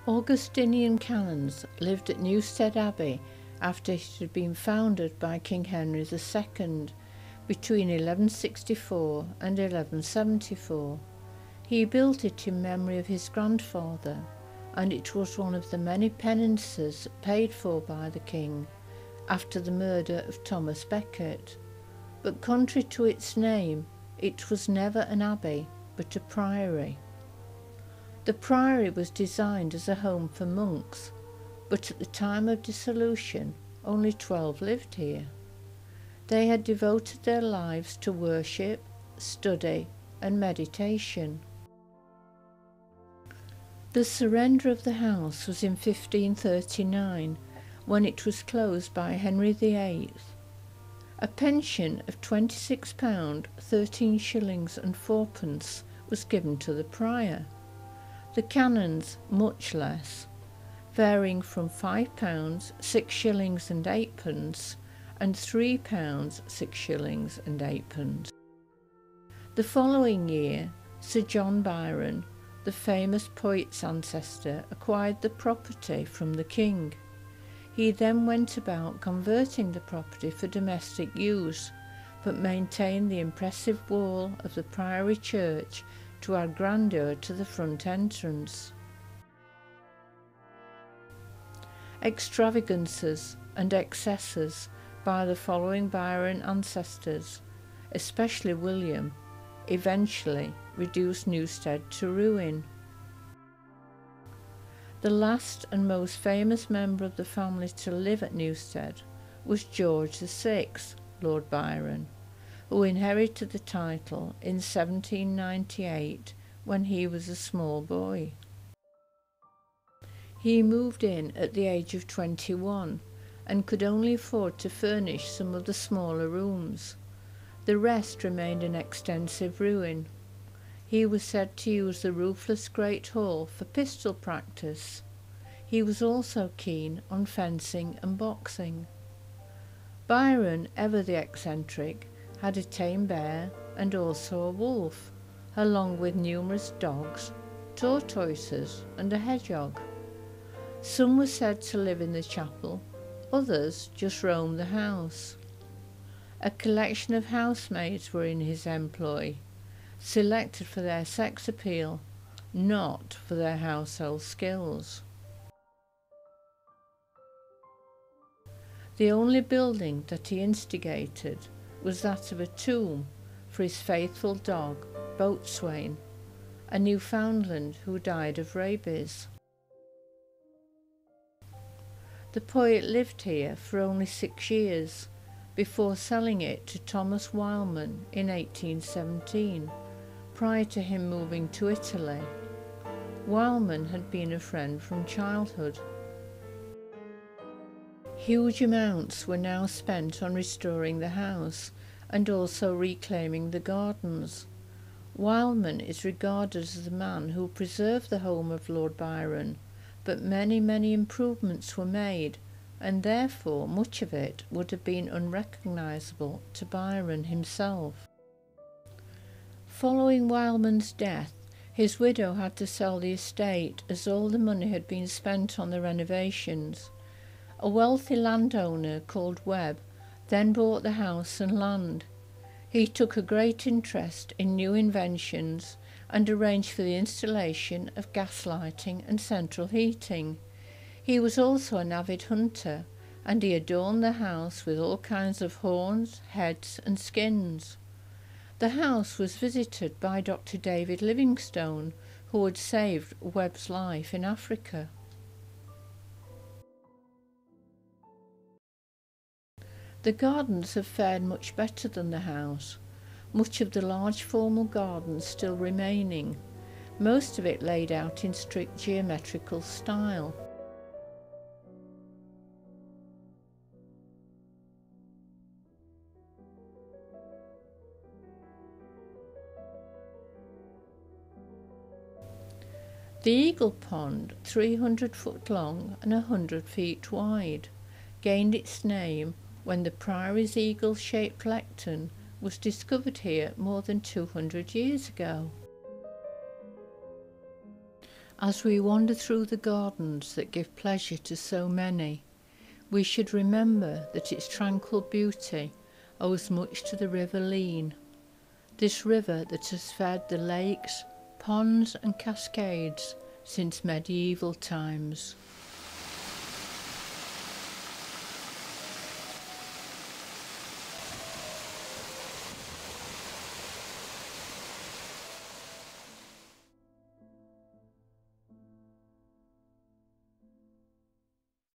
Augustinian canons lived at Newstead Abbey after it had been founded by King Henry II between 1164 and 1174. He built it in memory of his grandfather, and it was one of the many penances paid for by the king after the murder of Thomas Becket. But contrary to its name, it was never an abbey, but a priory. The priory was designed as a home for monks, but at the time of dissolution, only 12 lived here. They had devoted their lives to worship, study, and meditation. The surrender of the house was in 1539, when it was closed by Henry VIII. A pension of £26, 13 shillings and 4pence was given to the prior. The canons much less, varying from £5, 6 shillings and 8pence, and £3, 6 shillings and 8pence. The following year, Sir John Byron, the famous poet's ancestor, acquired the property from the king. He then went about converting the property for domestic use, but maintained the impressive wall of the priory church to add grandeur to the front entrance. Extravagances and excesses by the following Byron ancestors, especially William, eventually reduced Newstead to ruin. The last and most famous member of the family to live at Newstead was George VI, Lord Byron, who inherited the title in 1798 when he was a small boy. He moved in at the age of 21 and could only afford to furnish some of the smaller rooms. The rest remained in extensive ruin. He was said to use the roofless Great Hall for pistol practice. He was also keen on fencing and boxing. Byron, ever the eccentric, had a tame bear and also a wolf, along with numerous dogs, tortoises and a hedgehog. Some were said to live in the chapel, others just roamed the house. A collection of housemaids were in his employ, selected for their sex appeal, not for their household skills. The only building that he instigated was that of a tomb for his faithful dog, Boatswain, a Newfoundland who died of rabies. The poet lived here for only 6 years before selling it to Thomas Wildman in 1817, prior to him moving to Italy. Wildman had been a friend from childhood. Huge amounts were now spent on restoring the house and also reclaiming the gardens. Wildman is regarded as the man who preserved the home of Lord Byron, but many improvements were made, and therefore much of it would have been unrecognisable to Byron himself. Following Wildman's death, his widow had to sell the estate as all the money had been spent on the renovations. A wealthy landowner called Webb then bought the house and land. He took a great interest in new inventions and arranged for the installation of gas lighting and central heating. He was also an avid hunter, and he adorned the house with all kinds of horns, heads and skins. The house was visited by Dr. David Livingstone, who had saved Webb's life in Africa. The gardens have fared much better than the house, much of the large formal garden still remaining, most of it laid out in strict geometrical style. The Eagle Pond, 300 foot long and 100 feet wide, gained its name when the Priory's eagle-shaped lectern was discovered here more than 200 years ago. As we wander through the gardens that give pleasure to so many, we should remember that its tranquil beauty owes much to the River Leen, this river that has fed the lakes, ponds and cascades since medieval times.